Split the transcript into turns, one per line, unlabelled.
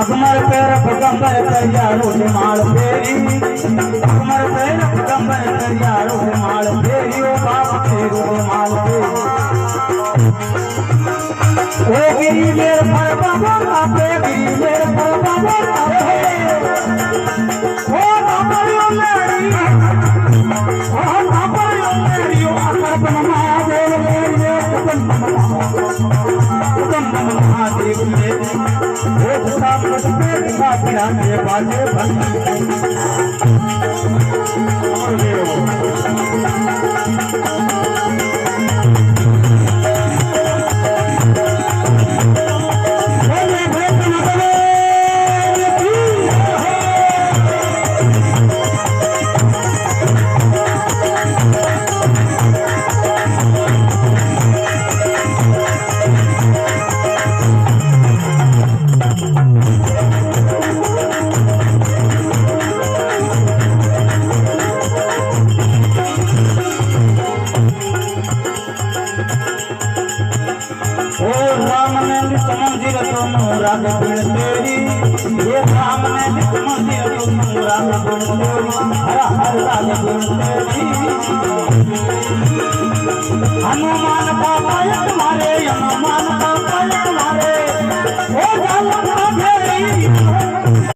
अकमर पैर पैगंबर तैयारो से माल फेरी अकमर पैर पैगंबर तैयारो से माल फेरी ओ बाप फेरो से माल फेरी ओ गिरी मेरे पर बाबा आपे गिरी मेरे पर बाबा आपे ओ बाबा मेरी ओ बाबा मेरी ओ अकर महादेव मेरी महादेव मेरी के बाजे राग गुण तेरी ये राम ने मंदिर तुम राग गुण तेरी हर हर राग गुण तेरी हनुमान बाबा तुम्हारे हनुमान